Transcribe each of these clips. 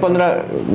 15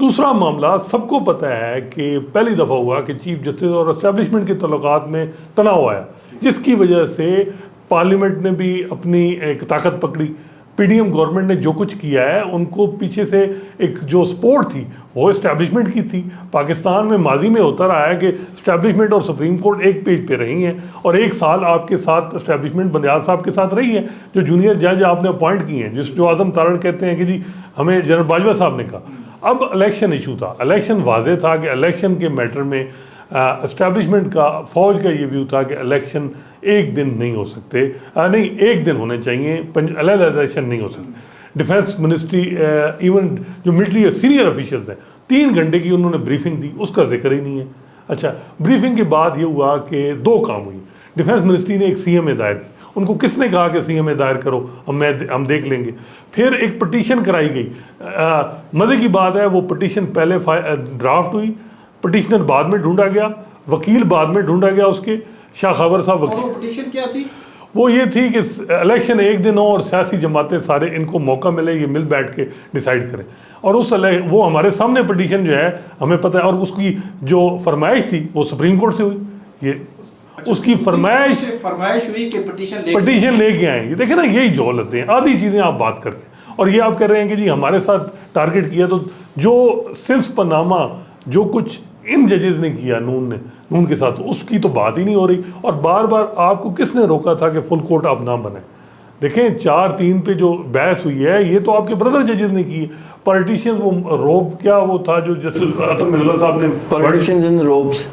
دوسرا معاملہ سب کو پتہ ہے کہ پہلی دفعہ ہوا کہ چیف جسٹس اور اسٹیبلشمنٹ کے تعلقات میں تناؤ آیا، جس کی وجہ سے پارلیمنٹ نے بھی اپنی ایک طاقت پکڑی. پی ڈی ایم گورنمنٹ نے جو کچھ کیا ہے ان کو پیچھے سے ایک جو سپورٹ تھی وہ اسٹیبلشمنٹ کی تھی. پاکستان میں ماضی میں ہوتا رہا ہے کہ اسٹیبلشمنٹ اور سپریم کورٹ ایک پیج پہ رہی ہیں، اور ایک سال آپ کے ساتھ اسٹیبلشمنٹ بندیال صاحب کے ساتھ رہی ہے جو جونیئر جج آپ نے اپوائنٹ کی ہیں، جو اعظم تارڑ کہتے ہیں کہ جی ہمیں جنرل باجوہ صاحب نے کہا. اب الیکشن ایشو تھا، الیکشن واضح تھا کہ الیکشن کے میٹر میں اسٹیبلشمنٹ کا، فوج کا یہ ویو تھا کہ الیکشن ایک دن نہیں ہو سکتے، نہیں ایک دن ہونے چاہیے، علیحدہ الیکشن نہیں ہو سکتے. ڈیفینس منسٹری ایون جو ملٹری سینئر آفیشلز ہیں 3 گھنٹے کی انہوں نے بریفنگ دی، اس کا ذکر ہی نہیں ہے. اچھا، بریفنگ کے بعد یہ ہوا کہ 2 کام ہوئی. ڈیفینس منسٹری نے ایک سی ایم اے دائر کی، ان کو کس نے کہا کہ سی ایم اے دائر کرو، ہم دیکھ لیں گے. پھر ایک پٹیشن کرائی گئی. مزے کی بات ہے وہ پٹیشن پہلے ڈرافٹ ہوئی، پٹیشنر بعد میں ڈھونڈا گیا، وکیل بعد میں ڈھونڈا گیا اس کے، شاہ خاور صاحب وکیل. اور وہ پٹیشن کیا تھی؟ وہ یہ تھی کہ الیکشن ایک دن ہو اور سیاسی جماعتیں سارے ان کو موقع ملے یہ مل بیٹھ کے ڈیسائیڈ کریں. اور وہ ہمارے سامنے پٹیشن جو ہے ہمیں پتہ ہے، اور اس کی جو فرمائش تھی وہ سپریم کورٹ سے ہوئی. یہ اس کی فرمائش ہوئی کہ پٹیشن لے کے آئیں. یہ دیکھیں نا، یہی جہالتیں ہیں، آدھی چیزیں آپ بات کرتے ہیں اور یہ آپ کہہ رہے ہیں کہ جی ہمارے ساتھ ٹارگٹ کیا. تو جو سلس پانامہ جو کچھ ان ججز نے کیا نون کے ساتھ، اس کی تو بات ہی نہیں ہو رہی. اور بار بار آپ کو کس نے روکا تھا کہ فل کورٹ آپ نہ بنیں؟ دیکھیں 4-3 پہ جو بحث ہوئی ہے یہ تو آپ کے بردر ججز نے کی. پالیٹیشین وہ روب کیا وہ تھا جو جسٹس عطا مرزا صاحب نے، پولیٹیشینز ان روبس،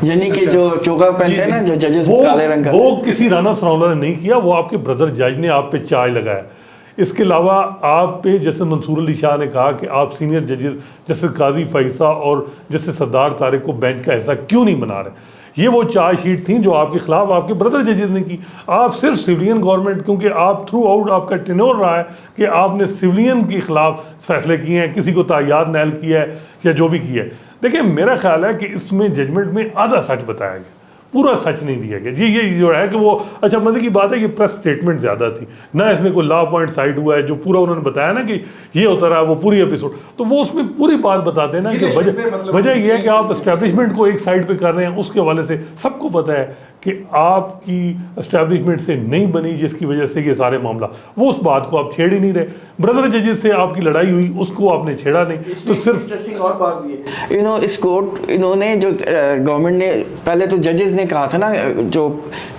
یعنی کہ جو چوکا پہنتے ہیں نا جو ججز کالے رنگ کا، وہ کسی رانا ثناءاللہ نے نہیں کیا، وہ آپ کے بردر جج نے آپ پہ چارج لگایا. اس کے علاوہ آپ پہ جسٹس منصور علی شاہ نے کہا کہ آپ سینئر ججز جسٹس قاضی فائصہ اور جسٹس سردار طارق کو بینچ کا حصہ کیوں نہیں بنا رہے. یہ وہ چارج شیٹ تھیں جو آپ کے خلاف آپ کے بردر ججز نے کی. آپ صرف سویلین گورنمنٹ، کیونکہ آپ تھرو آؤٹ آپ کا ٹینور رہا ہے کہ آپ نے سویلین کے خلاف فیصلے کیے ہیں، کسی کو تعیاد نیل کیا ہے یا جو بھی کیا ہے. دیکھیں میرا خیال ہے کہ اس میں ججمنٹ میں آدھا سچ بتایا گیا، پورا سچ نہیں دیا گیا. یہ جو ہے کہ وہ اچھا مزے کی بات ہے کہ پریس اسٹیٹمنٹ زیادہ تھی، نہ اس میں کوئی لا پوائنٹ سائڈ ہوا ہے جو پورا انہوں نے بتایا نا کہ یہ ہوتا رہا وہ پوری ایپیسوڈ. تو وہ اس میں پوری بات بتاتے ہیں نا کہ وجہ یہ ہے کہ آپ اسٹیبلشمنٹ کو ایک سائڈ پہ کر رہے ہیں. اس کے حوالے سے سب کو پتہ ہے کہ آپ کی اسٹیبلشمنٹ سے نہیں بنی، جس کی وجہ سے یہ سارے معاملہ، وہ اس بات کو آپ چھیڑ ہی نہیں رہے. بردر ججز سے آپ کی لڑائی ہوئی، اس کو آپ نے چھیڑا نہیں. تو صرف اور بات بھی ہے اس کورٹ انہوں نے جو گورنمنٹ نے پہلے تو ججز نے کہا تھا نا،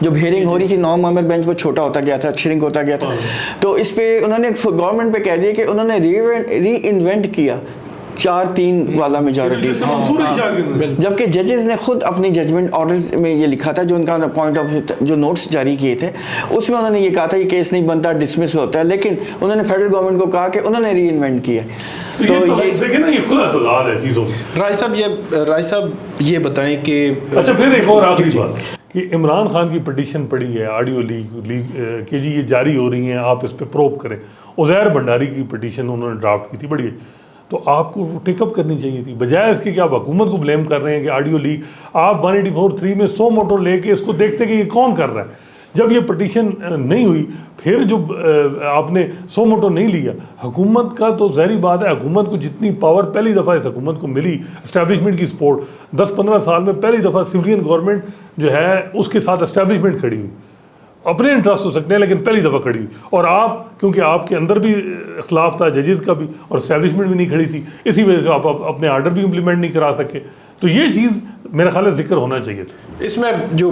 جب ہیئرنگ ہو رہی تھی 9 ممبر بینچ وہ چھوٹا ہوتا گیا تھا، شرنک ہوتا گیا تھا. تو اس پہ انہوں نے گورنمنٹ پہ کہہ دیا کہ انہوں نے ری انوینٹ کیا 4-3 والا میجورٹی، جبکہ ججز نے خود اپنی ججمنٹ آرڈرز میں یہ لکھا تھا، جو ان کا پوائنٹ آف جو نوٹس جاری کیے تھے اس میں انہوں نے یہ کہا تھا یہ کیس نہیں بنتا، ڈسمس ہوتا ہے. لیکن انہوں نے فیڈرل گورنمنٹ کو کہا کہ انہوں نے ری انوینٹ کیا. تو یہ دیکھیں نا، یہ کھلا اعتراض ہے چیزوں میں. رائے صاحب یہ بتائیں کہ اچھا پھر ایک اور آخری بات کہ عمران خان کی پٹیشن پڑی ہے آڈیو لیک کہ جی یہ جاری ہو رہی ہیں، آپ اس پہ پروب کریں. عزیر بھنڈاری کی پٹیشن انہوں نے ڈرافٹ کی تھی، بڑی تو آپ کو ٹیک اپ کرنی چاہیے تھی، بجائے اس کے کہ آپ حکومت کو بلیم کر رہے ہیں کہ آڈیو لیک. آپ 184(3) میں 100 موٹو لے کے اس کو دیکھتے کہ یہ کون کر رہا ہے. جب یہ پٹیشن نہیں ہوئی، پھر جو آپ نے 100 موٹو نہیں لیا، حکومت کا تو ظاہری بات ہے، حکومت کو جتنی پاور پہلی دفعہ اس حکومت کو ملی اسٹیبلشمنٹ کی سپورٹ، 10-15 سال میں پہلی دفعہ سویلین گورنمنٹ جو ہے اس کے ساتھ اسٹیبلشمنٹ کھڑی ہوئی. اپنے انٹرسٹ ہو سکتے ہیں لیکن پہلی دفعہ کھڑی ہوئی. اور آپ کیونکہ آپ کے اندر بھی اختلاف تھا ججز کا بھی اور اسٹیبلشمنٹ بھی نہیں کھڑی تھی، اسی وجہ سے آپ اپنے آرڈر بھی امپلیمنٹ نہیں کرا سکے. تو یہ چیز میرا خیال ہے ذکر ہونا چاہیے تھا. اس میں جو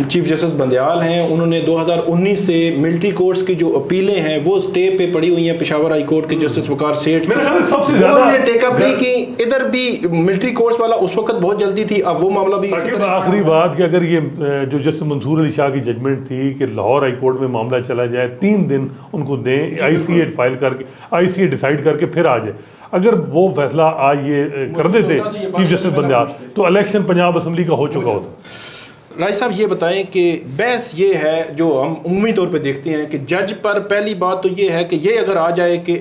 چیف جسٹس بندیال ہیں انہوں نے 2019 سے ملٹری کورٹس کی جو اپیلیں ہیں وہ اسٹے پہ پڑی ہوئی ہیں. پشاور ہائی کورٹ کے جسٹس وقار سیٹھ میرا خیال ہے سب سے زیادہ انہوں نے ٹیک اپ نہیں کی. ادھر بھی ملٹری کورٹس والا اس وقت بہت جلدی تھی، اب وہ معاملہ بھی آخری بات کہ اگر یہ جو جسٹس منصور علی شاہ کی ججمنٹ تھی کہ لاہور ہائی کورٹ میں معاملہ چلا جائے 3 دن ان کو دیں، آئی سی اے فائل کر کے آئی سی اے ڈیسائیڈ کر کے پھر آ جائے. اگر وہ فیصلہ آج یہ کر دیتے چیف جسٹس بندیال تو الیکشن پنجاب اسمبلی کا ہو چکا ہوتا. رائے صاحب یہ بتائیں کہ بحث یہ ہے جو ہم عمومی طور پہ دیکھتے ہیں کہ جج پر پہلی بات تو یہ ہے کہ یہ اگر آ جائے کہ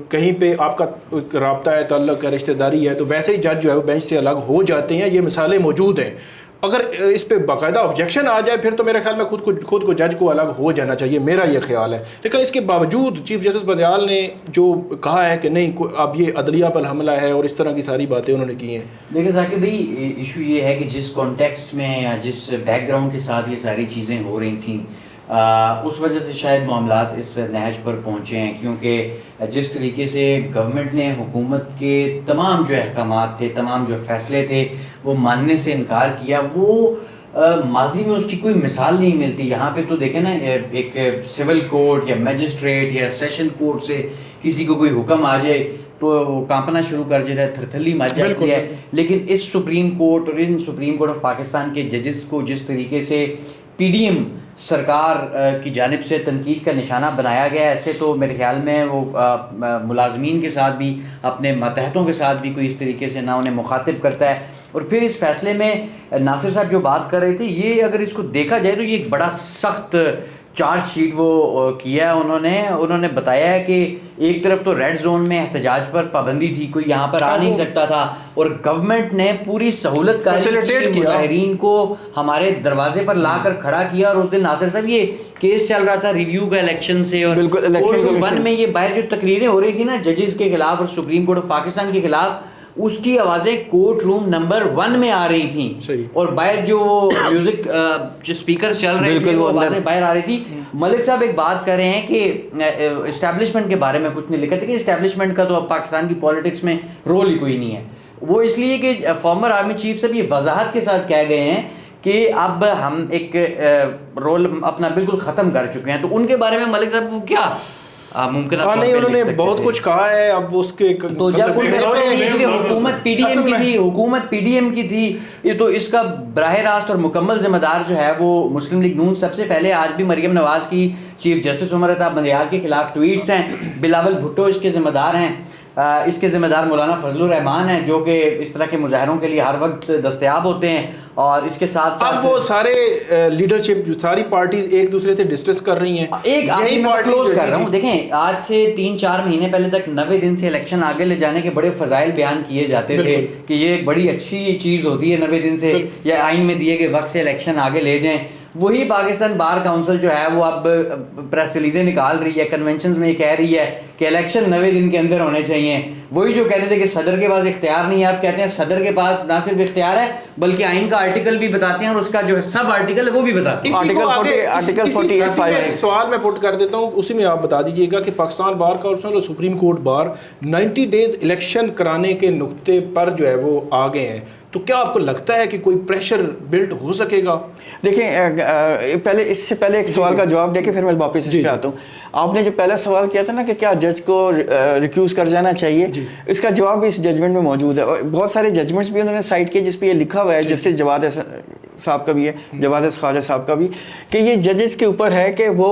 کہیں پہ آپ کا رابطہ ہے، تعلق ہے، رشتہ داری ہے، تو ویسے ہی جج جو ہے وہ بینچ سے الگ ہو جاتے ہیں. یہ مثالیں موجود ہیں. اگر اس پہ باقاعدہ آبجیکشن آ جائے پھر تو میرے خیال میں خود کو جج کو الگ ہو جانا چاہیے، میرا یہ خیال ہے. لیکن اس کے باوجود چیف جسٹس بندیال نے جو کہا ہے کہ نہیں اب یہ عدلیہ پر حملہ ہے اور اس طرح کی ساری باتیں انہوں نے کی ہیں. دیکھیں ذاکر بھائی، ایشو یہ ہے کہ جس کانٹیکسٹ میں یا جس بیک گراؤنڈ کے ساتھ یہ ساری چیزیں ہو رہی تھیں اس وجہ سے شاید معاملات اس نہج پر پہنچے ہیں، کیونکہ جس طریقے سے گورنمنٹ نے حکومت کے تمام جو احکامات تھے، تمام جو فیصلے تھے وہ ماننے سے انکار کیا، وہ ماضی میں اس کی کوئی مثال نہیں ملتی. یہاں پہ تو دیکھیں نا، ایک سول کورٹ یا میجسٹریٹ یا سیشن کورٹ سے کسی کو کوئی حکم آ جائے تو وہ کانپنا شروع کر جاتا ہے، تھرتھلی مچ جاتی ہے. لیکن اس سپریم کورٹ اور ان سپریم کورٹ آف پاکستان کے ججز کو جس طریقے سے پی ڈی ایم سرکار کی جانب سے تنقید کا نشانہ بنایا گیا، ایسے تو میرے خیال میں وہ ملازمین کے ساتھ بھی، اپنے ماتحتوں کے ساتھ بھی کوئی اس طریقے سے نہ انہیں مخاطب کرتا ہے. اور پھر اس فیصلے میں ناصر صاحب جو بات کر رہے تھے، یہ اگر اس کو دیکھا جائے تو یہ ایک بڑا سخت چارج شیٹ وہ کیا ہے انہوں نے بتایا ہے کہ ایک طرف تو ریڈ زون میں احتجاج پر پابندی تھی، کوئی یہاں پر آ نہیں سکتا تھا، اور گورنمنٹ نے پوری سہولت کاری کی، مظاہرین کو ہمارے دروازے پر لا کر کھڑا کیا. اور اس دن ناصر صاحب یہ کیس چل رہا تھا ریویو کا الیکشن سے، اور الیکشن 1 میں یہ باہر جو تقریریں ہو رہی تھی نا ججز کے خلاف اور سپریم کورٹ آف پاکستان کے خلاف، اس کی آوازیں کورٹ روم نمبر 1 میں آ رہی تھیں، اور باہر جو میوزک جو اسپیکرز چل رہے تھے وہ آوازیں باہر آ رہی تھی. ملک صاحب ایک بات کر رہے ہیں کہ اسٹیبلشمنٹ کے بارے میں کچھ نہیں لکھا تھا، کہ اسٹیبلشمنٹ کا تو اب پاکستان کی پالیٹکس میں رول ہی کوئی نہیں ہے. وہ اس لیے کہ فارمر آرمی چیف صاحب یہ وضاحت کے ساتھ کہہ گئے ہیں کہ اب ہم ایک رول اپنا بالکل ختم کر چکے ہیں. تو ان کے بارے میں ملک صاحب کو کیا ممکن نہیں، انہوں نے بہت کچھ کہا ہے. اب اس کے تو جب حکومت پی ڈی ایم کی تھی، حکومت پی ڈی ایم کی تھی، یہ تو اس کا براہ راست اور مکمل ذمہ دار جو ہے وہ مسلم لیگ نون. سب سے پہلے آج بھی مریم نواز کی چیف جسٹس عمر عطا بندیال کے خلاف ٹویٹس ہیں، بلاول بھٹو اس کے ذمہ دار ہیں، اس کے ذمہ دار مولانا فضل الرحمان ہیں جو کہ اس طرح کے مظاہروں کے لیے ہر وقت دستیاب ہوتے ہیں. اور اس کے ساتھ اب وہ سارے لیڈرشپ ساری پارٹیز ایک دوسرے سے ڈسکس کر رہی ہیں. ایک یہی پارٹی کلوز کر رہا ہوں، دیکھیں آج سے 3-4 مہینے پہلے تک 90 دن سے الیکشن آگے لے جانے کے بڑے فضائل بیان کیے جاتے تھے کہ یہ ایک بڑی اچھی چیز ہوتی ہے 90 دن سے، یا آئین میں دیے گئے وقت سے الیکشن آگے لے جائیں. وہی پاکستان بار کونسل جو ہے وہ اب پریس ریلیزیں نکال رہی ہے، کنونشنز میں یہ کہہ رہی ہے کہ الیکشن 90 دن کے اندر ہونے چاہیے. وہی جو کہتے تھے کہ صدر کے پاس اختیار نہیں ہے، اب کہتے ہیں صدر کے پاس نہ صرف اختیار ہے بلکہ آئین کا آرٹیکل بھی بتاتے ہیں، اور اس کا جو سب آرٹیکل ہے وہ بھی بتاتے ہیں. آرٹیکل 48 سوال میں پٹ کر دیتا ہوں، اسی میں آپ بتا دیجئے گا کہ پاکستان بار کونسل اور supreme court bar 90 days election کرانے کے نقطے پر جو ہے وہ آگے ہیں، تو کیا آپ کو لگتا ہے کہ کوئی پریشر بلڈ ہو سکے گا؟ دیکھیں پہلے اس سے پہلے ایک سوال کا جواب دے کے پھر میں واپس اس پہ آتا ہوں. آپ نے جو پہلا سوال کیا تھا نا کہ کیا جج کو ریکیوز کر جانا چاہیے، اس کا جواب بھی اس ججمنٹ میں موجود ہے، اور بہت سارے ججمنٹس بھی انہوں نے سائٹ کیے جس پہ یہ لکھا ہوا ہے، جسٹس جواد صاحب کا بھی ہے، جواد خواجہ صاحب کا بھی، کہ یہ ججز کے اوپر ہے کہ وہ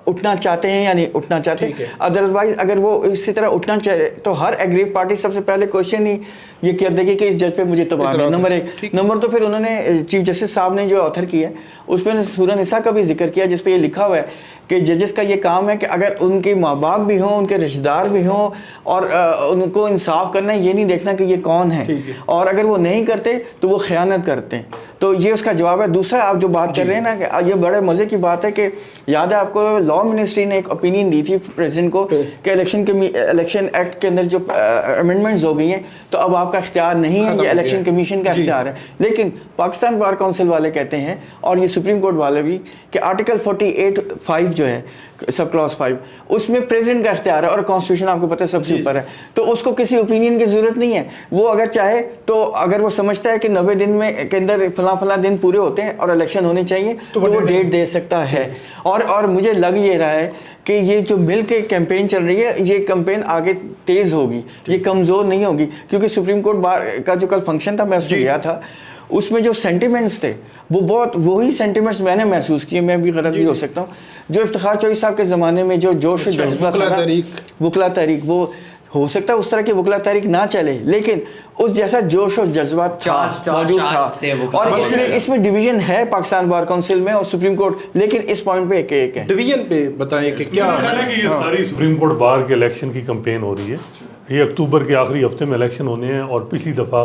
اٹھنا چاہتے ہیں یا نہیں اٹھنا چاہتے. ادروائز اگر وہ اسی طرح اٹھنا چاہے تو ہر ایگریو پارٹی سب سے پہلے کوشچن ہی یہ کر دے گی کہ اس جج پہ مجھے تباہ ہے. نمبر 1. نمبر 2 پھر انہوں نے چیف جسٹس صاحب نے جو آتھر کیا ہے اس پہ سورہ نساء کا بھی ذکر کیا جس پہ یہ لکھا ہوا ہے کہ ججز کا یہ کام ہے کہ اگر ان کے ماں باپ بھی ہوں، ان کے رشتہ دار بھی ہوں، اور ان کو انصاف کرنا ہے، یہ نہیں دیکھنا کہ یہ کون ہے، اور اگر وہ نہیں کرتے تو وہ خیانت کرتے ہیں. تو یہ اس کا جواب ہے. دوسرا آپ جو بات کر رہے ہیں نا کہ یہ بڑے مزے کی بات ہے کہ یاد ہے آپ کو لا منسٹری نے ایک اوپینین دی تھی پریزیڈنٹ کو کہ الیکشن ایکٹ کے اندر جو امینڈمنٹس ہو گئی ہیں تو اب آپ کا اختیار نہیں ہے، یہ الیکشن کمیشن کا اختیار ہے. لیکن پاکستان بار کونسل والے کہتے ہیں اور یہ سپریم کورٹ والے بھی کہ آرٹیکل 48(5) جو ہے سب کلاس 5 اس میں پریزیڈنٹ کا اختیار ہے، اور کانسٹیٹیوشن آپ کو پتہ ہے سب سے اوپر ہے، تو اس کو کسی اوپینین کی ضرورت نہیں ہے. وہ اگر چاہے تو اگر وہ سمجھتا ہے کہ 90 دن میں کے اندر فلاں دن پورے ہوتے ہیں اور الیکشن ہونی چاہیے تو وہ ڈیٹ دے سکتا ہے. اور مجھے لگ یہ رہا ہے کہ یہ جو مل کے کیمپین چل رہی ہے یہ کیمپین آگے تیز ہوگی، یہ کمزور نہیں ہوگی، کیونکہ سپریم کورٹ بار کا جو کل فنکشن تھا میں اس میں گیا تھا، اس میں جو سینٹیمنٹس تھے وہ بہت وہی سینٹیمنٹس میں نے محسوس کیے، میں بھی غلط بھی ہو سکتا ہوں، جو افتخار چوہدری صاحب کے زمانے میں جو جوش و جذبہ تھا، وکلا تحریک، وہ ہو سکتا ہے اس طرح کی وکلا تحریک نہ چلے لیکن اس جیسا جوش و جذبہ موجود تھا. اور اس میں ڈویژن ہے پاکستان بار کونسل میں اور سپریم کورٹ، لیکن اس پوائنٹ پہ ایک ہے. ڈویژن پہ بتائیں کہ کیا یہ ساری سپریم کورٹ بار کے الیکشن کی کمپین ہو رہی ہے. یہ اکتوبر کے آخری ہفتے میں الیکشن ہونے ہیں، اور پچھلی دفعہ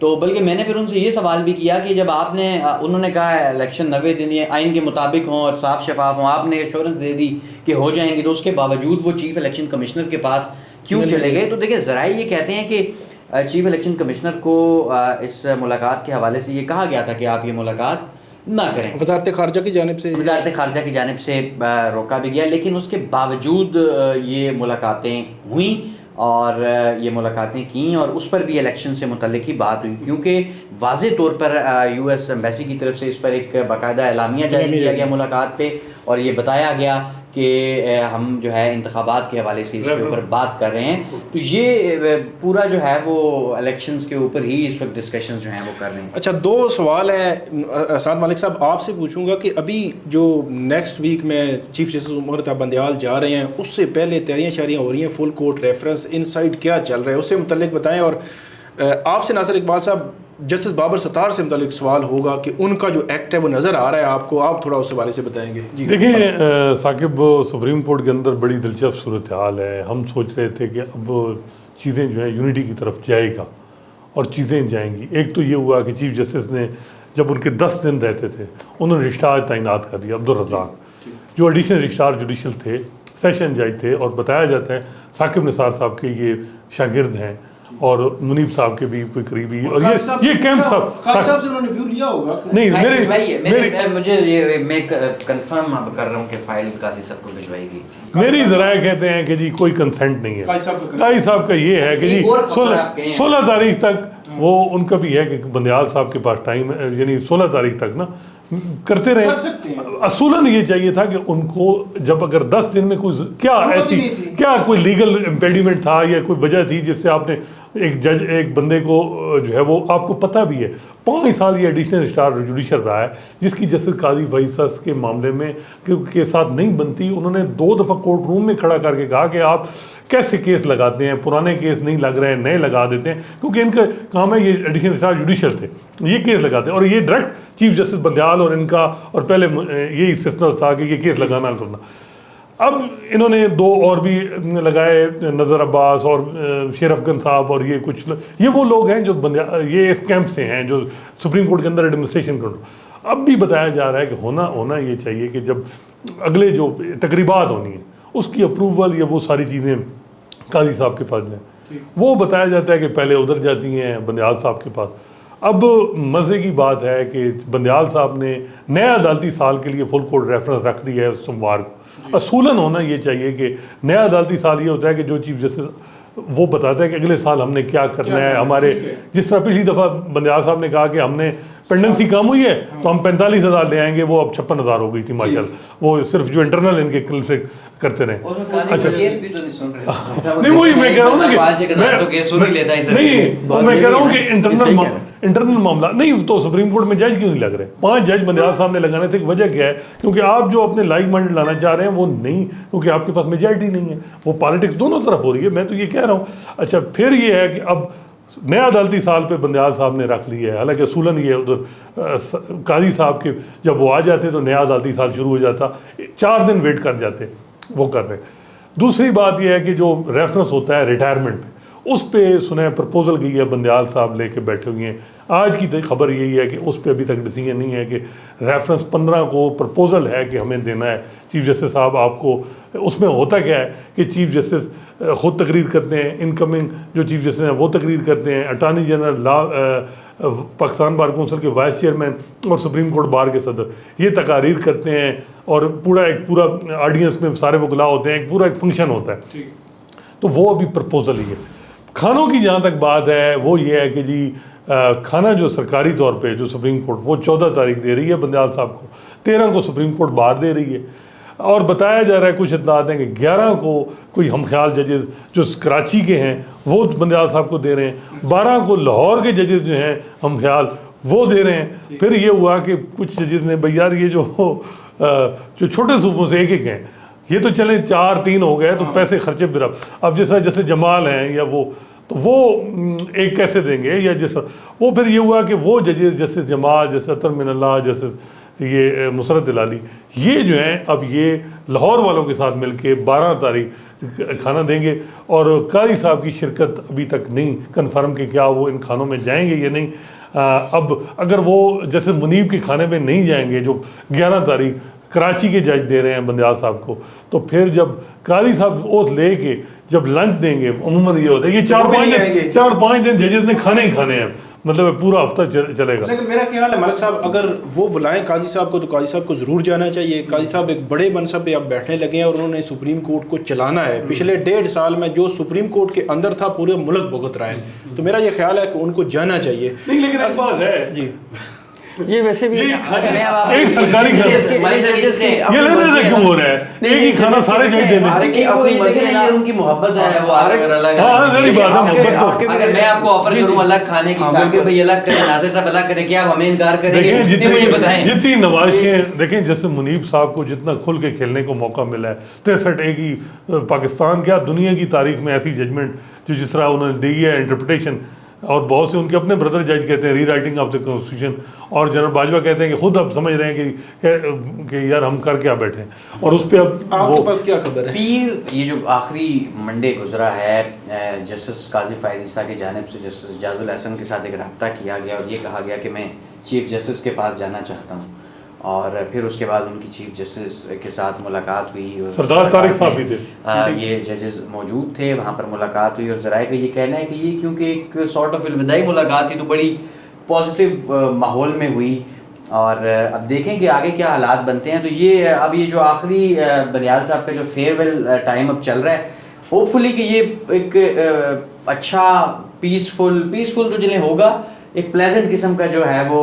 تو بلکہ میں نے پھر ان سے یہ سوال بھی کیا کہ جب آپ نے انہوں نے کہا الیکشن 90 دن یہ آئین کے مطابق ہوں اور صاف شفاف ہوں, آپ نے ایشورنس دے دی کہ ہو جائیں گے, تو اس کے باوجود وہ چیف الیکشن کمشنر کے پاس کیوں چلے گئے؟ تو دیکھیں ذرائع یہ کہتے ہیں کہ چیف الیکشن کمشنر کو اس ملاقات کے حوالے سے یہ کہا گیا تھا کہ آپ یہ ملاقات نہ کریں, وزارت خارجہ کی جانب سے روکا بھی گیا, لیکن اس کے باوجود یہ ملاقاتیں ہوئیں اور یہ ملاقاتیں کیں, اور اس پر بھی الیکشن سے متعلق ہی بات ہوئی, کیونکہ واضح طور پر یو ایس ایمبیسی کی طرف سے اس پر ایک باقاعدہ اعلامیہ جاری کیا گیا ملاقات پہ, اور یہ بتایا گیا کہ ہم جو ہے انتخابات کے حوالے سے اس کے اوپر بات کر رہے ہیں. تو یہ پورا جو ہے وہ الیکشنز کے اوپر ہی اس وقت ڈسکشنز جو ہیں وہ کر رہے ہیں. اچھا, 2 سوال ہیں حسنات ملک صاحب, آپ سے پوچھوں گا کہ ابھی جو نیکسٹ ویک میں چیف جسٹس عمر طاہر بندیال جا رہے ہیں, اس سے پہلے تیاریاں شاریاں ہو رہی ہیں, full court reference inside کیا چل رہا ہے, اس سے متعلق بتائیں. اور آپ سے ناصر اقبال صاحب, جسٹس بابر ستار سے متعلق سوال ہوگا کہ ان کا جو ایکٹ ہے وہ نظر آ رہا ہے آپ کو, آپ تھوڑا اس بارے سے بتائیں گے. جی دیکھیں ثاقب, سپریم کورٹ کے اندر بڑی دلچسپ صورتحال ہے. ہم سوچ رہے تھے کہ اب چیزیں جو ہیں یونٹی کی طرف جائے گا اور چیزیں جائیں گی. ایک تو یہ ہوا کہ چیف جسٹس نے جب ان کے 10 دن رہتے تھے انہوں نے رجسٹرار تعینات کر دیا, عبدالرزاق, جو ایڈیشنل رجسٹرار جوڈیشل تھے, سیشن جج تھے, اور بتایا جاتا ہے ثاقب نثار صاحب کے یہ شاگرد ہیں اور منیب صاحب کے بھی کوئی قریبی, اور یہ کیمپ صاحب سے انہوں نے ویو لیا ہوگا. نہیں, مجھے یہ میں کنفرم کر رہا ہوں کہ فائل قاضی صاحب کو بھجوائی گئی. میری ذرائع کہتے ہیں کہ جی کوئی کنسنٹ نہیں ہے. قاضی صاحب کا یہ ہے کہ جی 16 تاریخ تک وہ ان کا بھی ہے کہ بندیال صاحب کے پاس ٹائم ہے, یعنی 16 تاریخ تک نا کرتے رہے. اصولاً یہ چاہیے تھا کہ ان کو جب اگر 10 دن میں کوئی کیا کوئی لیگل امپیڈیمنٹ تھا یا کوئی وجہ تھی جس سے آپ نے ایک جج ایک بندے کو جو ہے وہ آپ کو پتہ بھی ہے 5 سال یہ ایڈیشنل رجسٹرار جوڈیشل رہا ہے, جس کی جسٹس قاضی فیصل کے معاملے میں کے ساتھ نہیں بنتی. انہوں نے 2 دفعہ کورٹ روم میں کھڑا کر کے کہا کہ آپ کیسے کیس لگاتے ہیں, پرانے کیس نہیں لگ رہے ہیں, نئے لگا دیتے ہیں, کیونکہ ان کا کام ہے, یہ ایڈیشنل رجسٹرار جوڈیشل تھے, یہ کیس لگاتے ہیں, اور یہ ڈائریکٹ چیف جسٹس بندیال اور ان کا, اور پہلے یہی سسٹم تھا کہ یہ کیس لگانا کرنا. اب انہوں نے 2 اور بھی لگائے, نظر عباس اور شیر افغان صاحب, اور یہ کچھ یہ وہ لوگ ہیں جو یہ اس کیمپ سے ہیں جو سپریم کورٹ کے اندر ایڈمنسٹریشن کر. اب بھی بتایا جا رہا ہے کہ ہونا یہ چاہیے کہ جب اگلے جو تقریبات ہونی ہیں اس کی اپروول یا وہ ساری چیزیں قاضی صاحب کے پاس جائیں. وہ بتایا جاتا ہے کہ پہلے ادھر جاتی ہیں بندیال صاحب کے پاس. اب مزے کی بات ہے کہ بندیال صاحب نے نیا عدالتی سال کے لیے فل کورٹ ریفرنس رکھ دیا ہے سوموار کو. اصولاً ہونا یہ چاہیے کہ نیا عدالتی سال یہ ہوتا ہے کہ جو چیف جسٹس وہ بتاتا ہے کہ اگلے سال ہم نے کیا کرنا ہے. ہمارے جس طرح پچھلی دفعہ بندیال صاحب نے کہا کہ ہم نے پینڈنسی کم ہوئی ہے تو ہم 45,000 لے آئیں گے, وہ اب 56,000 ہو گئی تھی ماشاء اللہ, وہ صرف جو انٹرنل ان کے کلفٹ کرتے رہے. نہیں وہی میں کہہ رہا ہوں نا میں کہہ رہا ہوں کہ انٹرنل معاملہ نہیں تو سپریم کورٹ میں جج کیوں نہیں لگ رہے. 5 جج بندیال صاحب نے لگانے تھے. وجہ کیا ہے؟ کیونکہ آپ جو اپنے لائک مائنڈ لانا چاہ رہے ہیں وہ نہیں, کیونکہ آپ کے پاس میجارٹی نہیں ہے, وہ پالیٹکس دونوں طرف ہو رہی ہے. میں تو یہ کہہ رہا ہوں. اچھا پھر یہ ہے کہ اب نیا عدالتی سال پہ بندیال صاحب نے رکھ لی ہے, حالانکہ اصولاً یہ ادھر قاضی صاحب کے جب وہ آ جاتے تو نیا عدالتی سال شروع ہو جاتا, 4 دن ویٹ کر جاتے, وہ کر رہے. دوسری بات یہ ہے کہ جو ریفرنس ہوتا ہے ریٹائرمنٹ پہ, اس پہ سنیں پرپوزل گئی ہے, بندیال صاحب لے کے بیٹھے ہوئے ہیں. آج کی خبر یہی ہے کہ اس پہ ابھی تک ڈیسیجن نہیں ہے کہ ریفرنس 15 کو پرپوزل ہے کہ ہمیں دینا ہے. چیف جسٹس صاحب آپ کو اس میں ہوتا کیا ہے کہ چیف جسٹس خود تقریر کرتے ہیں, انکمنگ جو چیف جسٹس ہیں وہ تقریر کرتے ہیں, attorney general Pakistan bar council کے وائس چیئرمین اور سپریم کورٹ بار کے صدر یہ تقاریر کرتے ہیں, اور پورا آڈینس میں سارے وکلاء ہوتے ہیں, ایک فنکشن ہوتا ہے. تو وہ ابھی پرپوزل ہی ہے. کھانوں کی جہاں تک بات ہے وہ یہ ہے کہ جی کھانا جو سرکاری طور پہ جو سپریم کورٹ وہ 14 تاریخ دے رہی ہے بندیال صاحب کو, 13 کو سپریم کورٹ بار دے رہی ہے, اور بتایا جا رہا ہے کچھ اطلاعات ہیں کہ 11 کو کوئی ہم خیال ججز جو کراچی کے ہیں وہ بندیال صاحب کو دے رہے ہیں, 12 کو لاہور کے ججز جو ہیں ہم خیال وہ دے رہے ہیں. پھر یہ ہوا کہ کچھ ججز نے بھائی یار یہ جو چھوٹے صوبوں سے ایک ہیں یہ تو چلیں 4-3 ہو گئے تو پیسے خرچے بھی اب جیسے جمال ہیں یا وہ تو وہ ایک کیسے دیں گے, یا جیسا وہ پھر یہ ہوا کہ وہ ججز جیسے جمال, جیسے اطہر من اللہ, جیسے یہ مسرت العالی, یہ جو ہیں اب یہ لاہور والوں کے ساتھ مل کے 12 تاریخ کھانا دیں گے. اور قاضی صاحب کی شرکت ابھی تک نہیں کنفرم کہ کیا وہ ان کھانوں میں جائیں گے یا نہیں. اب اگر وہ جیسے منیب کے کھانے میں نہیں جائیں گے جو 11 تاریخ کراچی کے جج دے رہے ہیں بندیال صاحب کو, تو پھر جب قاضی صاحب اوتھ لے کے جب لنچ دیں گے, عموماً یہ ہوتا ہے یہ 4-5 دن ججز نے کھانے ہی کھانے ہیں, مطلب پورا ہفتہ چلے گا. لیکن میرا خیال ہے ملک صاحب اگر وہ بلائیں قاضی صاحب کو تو قاضی صاحب کو ضرور جانا چاہیے. قاضی صاحب ایک بڑے منصب پہ اب بیٹھنے لگے ہیں اور انہوں نے سپریم کورٹ کو چلانا ہے. پچھلے 1.5 سال میں جو سپریم کورٹ کے اندر تھا پورے ملک بھگت رہا ہے, تو میرا یہ خیال ہے کہ ان کو جانا چاہیے. نہیں لیکن ایک بات ہے جی, یہ ویسے بھی ایک سرکاری یہ لینے سے کیوں ہو رہا ہے, ایک ہی کھانا سارے جج دے دیں. ان کی محبت ہے, وہ اگر میں آپ کو آفر کروں الگ کھانے کی صاحب بھائی الگ کریں, ناصر صاحب الگ کریں, کیا آپ ہمیں انکار کریں گے؟ مجھے بتائیں. جتنی نمائشیں دیکھیں, جیسے منیب صاحب کو جتنا کھل کے کھیلنے کو موقع ملا ہے, 63 ایک ہی پاکستان کیا دنیا کی تاریخ میں ایسی ججمنٹ جو جس طرح انہوں نے دی ہے انٹرپریٹیشن, اور بہت سے ان کے اپنے بردر جج کہتے ہیں ری رائٹنگ آف دا کانسٹیٹیوشن, اور جنرل باجوہ کہتے ہیں کہ خود اب سمجھ رہے ہیں کہ یار ہم کر کیا بیٹھے ہیں. اور اس پہ اب آپ کے پاس کیا خبر ہے؟ پیر یہ جو آخری منڈے گزرا ہے, جسٹس قاضی فائز عیسیٰ کی جانب سے جسٹس جاز الحسن کے ساتھ ایک رابطہ کیا گیا اور یہ کہا گیا کہ میں چیف جسٹس کے پاس جانا چاہتا ہوں, اور پھر اس کے بعد ان کی چیف جسٹس کے ساتھ ملاقات ہوئی, سردار طارق صاحب بھی تھے, یہ ججز موجود تھے, وہاں پر ملاقات ہوئی, اور ذرائع کا یہ کہنا ہے کہ یہ کیونکہ ایک سارٹ آف الوداعی ملاقات تھی تو بڑی پازیٹیو ماحول میں ہوئی, اور اب دیکھیں کہ آگے کیا حالات بنتے ہیں. تو یہ اب یہ جو آخری بندیال صاحب کا جو فیئر ویل ٹائم اب چل رہا ہے, ہوپ فلی کہ یہ ایک اچھا پیسفل تو جنہیں ہوگا, ایک پلیزنٹ قسم کا جو ہے وہ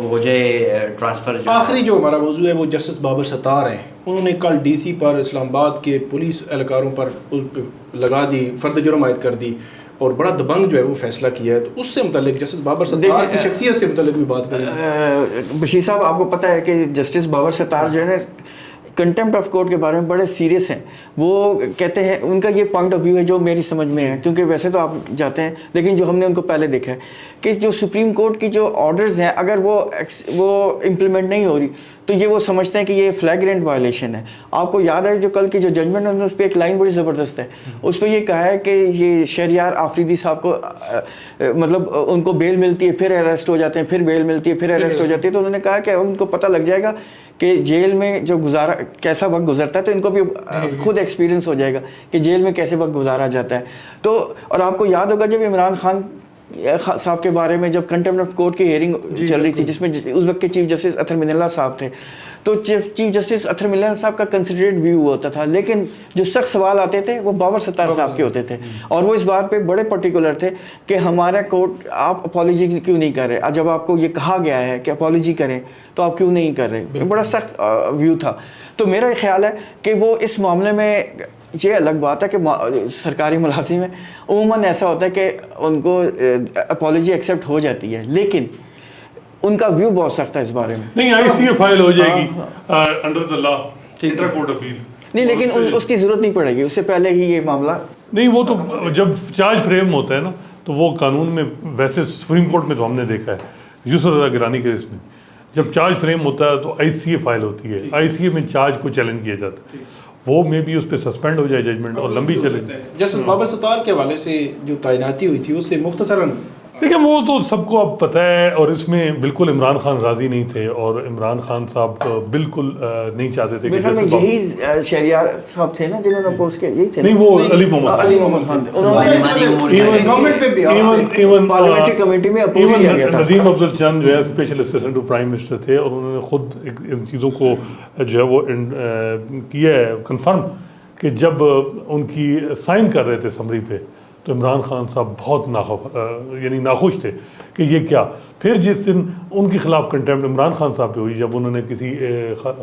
ہو جائے ٹرانسفر. آخری جو ہمارا موضوع ہے وہ جسٹس بابر ستار ہیں. انہوں نے کل ڈی سی پر, اسلام آباد کے پولیس اہلکاروں پر لگا دی, فرد جرم عائد کر دی, اور بڑا دبنگ جو ہے وہ فیصلہ کیا ہے. تو اس سے متعلق جسٹس بابر ستار کی شخصیت سے متعلق بھی بات کریں. بشیر صاحب آپ کو پتہ ہے کہ جسٹس بابر ستار جو ہے نا کنٹمپٹ آف کورٹ کے بارے میں بڑے سیریس ہیں. وہ کہتے ہیں, ان کا یہ پوائنٹ آف ویو ہے جو میری سمجھ میں ہے, کیونکہ ویسے تو آپ جاتے ہیں لیکن جو ہم نے ان کو پہلے دیکھا ہے کہ جو سپریم کورٹ کی جو آرڈرز ہیں اگر وہ امپلیمنٹ نہیں ہو رہی تو یہ وہ سمجھتے ہیں کہ یہ فلیگرنٹ وائلیشن ہے. آپ کو یاد ہے جو کل کی جو ججمنٹ ہے اس پہ ایک لائن بڑی زبردست ہے, اس پہ یہ کہا ہے کہ یہ شہریار آفریدی صاحب کو مطلب ان کو بیل ملتی ہے, پھر اریسٹ ہو جاتے ہیں, پھر بیل ملتی ہے, پھر اریسٹ ہو جاتی ہے. تو انہوں نے کہا کہ ان کو پتہ لگ جائے گا کہ جیل میں جو کیسا وقت گزرتا ہے, تو ان کو بھی خود ایکسپیرینس ہو جائے گا کہ جیل میں کیسے وقت گزارا جاتا ہے. تو اور آپ کو یاد ہوگا جب عمران خان صاحب کے بارے میں جب کنٹمپٹ آف کورٹ کی ہیئرنگ چل رہی تھی جس میں اس وقت کے چیف جسٹس اطہر من اللہ صاحب تھے, تو چیف جسٹس اطہر من اللہ صاحب کا کنسیڈریٹ ویو ہوتا تھا, لیکن جو سخت سوال آتے تھے وہ بابر ستار صاحب کے ہوتے تھے, اور وہ اس بات پہ بڑے پرٹیکولر تھے کہ ہمارا کورٹ آپ اپالوجی کیوں نہیں کر رہے, جب آپ کو یہ کہا گیا ہے کہ اپالوجی کریں تو آپ کیوں نہیں کر رہے. بڑا سخت ویو تھا. تو میرا یہ خیال ہے کہ وہ اس معاملے میں, یہ الگ بات ہے کہ سرکاری ملازم میں عموماً ایسا ہوتا ہے کہ ان کو اپالوجی ایکسیپٹ ہو جاتی ہے, لیکن ان کا ویو بہت سخت ہے اس بارے میں. نہیں آئی سی فائل ہو جائے گی under the law, inter court appeal نہیں, لیکن اس کی ضرورت نہیں پڑے گی, اس سے پہلے ہی یہ معاملہ نہیں. وہ تو جب چارج فریم ہوتا ہے نا تو وہ قانون میں, ویسے سپریم کورٹ میں تو ہم نے دیکھا ہے یوسف رضا گیلانی کیس میں جب چارج فریم ہوتا ہے تو آئی سی اے فائل ہوتی ہے, آئی سی اے میں چارج کو چیلنج کیا جاتا ہے, وہ میں بھی اس پہ سسپینڈ ہو جائے ججمنٹ اور لمبی چلے. جسٹس بابر ستار کے حوالے سے جو تعیناتی ہوئی تھی اس سے مختصراً دیکھیں وہ تو سب کو اب پتہ ہے, اور اس میں بالکل عمران خان راضی نہیں تھے, اور عمران خان صاحب بالکل نہیں چاہتے تھے کہ یہی شہریار صاحب تھے نا جنہوں نے اپوز کیا, یہی تھے نہیں, وہ علی محمد خان پارلیمنٹری کمیٹی میں اپوز کیا گیا تھا. ندیم افضل چند جو ہے special assistant to prime minister تھے, اور انہوں نے خود ان چیزوں کو جو ہے وہ کیا ہے کنفرم کہ جب ان کی سائن کر رہے تھے سمری پہ تو عمران خان صاحب بہت ناخوش تھے کہ یہ کیا. پھر جس دن ان کے خلاف کنٹیمپٹ عمران خان صاحب پہ ہوئی جب انہوں نے کسی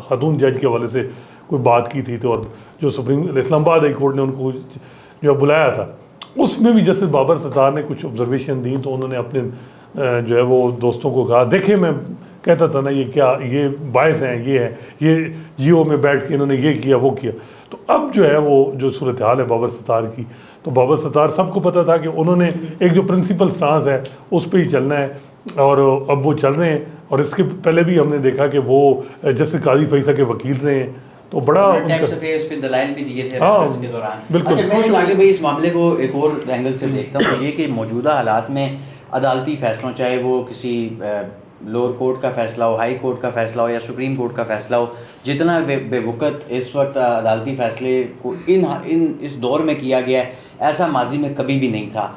خاتون جج کے حوالے سے کوئی بات کی تھی, تو اور جو اسلام آباد ہائی کورٹ نے ان کو جو بلایا تھا اس میں بھی جسٹس بابر ستار نے کچھ آبزرویشن دیں, تو انہوں نے اپنے جو ہے وہ دوستوں کو کہا دیکھیں میں کہتا تھا نا یہ کیا, یہ باعث ہیں, یہ ہے, یہ جیو میں بیٹھ کے انہوں نے یہ کیا وہ کیا. تو اب جو ہے وہ جو صورتحال ہے بابر ستار کی, تو بابر ستار سب کو پتہ تھا کہ انہوں نے ایک جو پرنسپل سٹانس ہے اس پہ ہی چلنا ہے, اور اب وہ چل رہے ہیں. اور اس کے پہلے بھی ہم نے دیکھا کہ وہ جسٹس قاضی فیصل کے وکیل رہے ہیں, تو بڑا ٹیکس افیئرز پہ دلائل بھی دیے تھے ہاں، ریفرنس کے دوران. بالکل. اچھا میں آگے بھائی اس معاملے کو ایک اور اینگل سے دیکھتا ہوں، یہ کہ موجودہ حالات میں عدالتی فیصلوں، چاہے وہ کسی لوور کورٹ کا فیصلہ ہو، ہائی کورٹ کا فیصلہ ہو یا سپریم کورٹ کا فیصلہ ہو، جتنا بے وقت اس وقت عدالتی فیصلے کو اس دور میں کیا گیا ہے ایسا ماضی میں کبھی بھی نہیں تھا.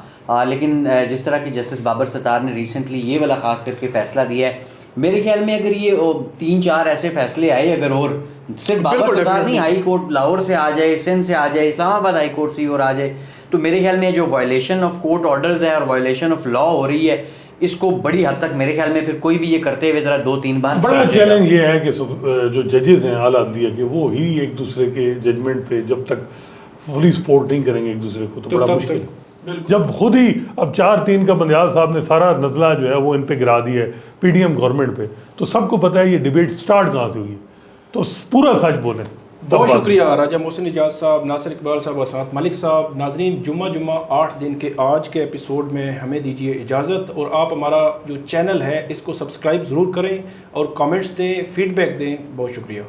لیکن جس طرح کہ جسٹس بابر ستار نے ریسنٹلی یہ والا خاص کر کے فیصلہ دیا ہے، میرے خیال میں اگر یہ 3-4 ایسے فیصلے آئے اگر اور صرف بابر ستار نہیں، ہائی کورٹ لاہور سے آ جائے، سندھ سے آ جائے، اسلام آباد ہائی کورٹ سے اور آ جائے، تو میرے خیال میں جو وائلیشن آف کورٹ آرڈرز ہے اور وائلیشن آف لا ہو رہی ہے، اس کو بڑی حد تک میرے خیال میں پھر کوئی بھی یہ کرتے ہوئے ذرا 2-3 بار بڑا چیلنج یہ ہے کہ جو ججز ہیں اعلیٰ عدلیہ کے، وہ ہی ایک دوسرے کے ججمنٹ پہ جب تک فلی سپورٹ نہیں کریں گے ایک دوسرے کو تو بڑا مشکل ہے. جب خود ہی اب 4-3 کا بندیال صاحب نے سارا نزلہ جو ہے وہ ان پہ گرا دیا ہے پی ڈی ایم گورنمنٹ پہ، تو سب کو پتہ ہے یہ ڈیبیٹ سٹارٹ کہاں سے ہوئی ہے. تو پورا سچ بولیں. بہت شکریہ راجہ محسن اجاز صاحب، ناصر اقبال صاحب اور حسنات ملک صاحب. ناظرین، جمعہ 8 دن کے آج کے ایپیسوڈ میں ہمیں دیجیے اجازت، اور آپ ہمارا جو چینل ہے اس کو سبسکرائب ضرور کریں اور کامنٹس دیں، فیڈ بیک دیں. بہت شکریہ.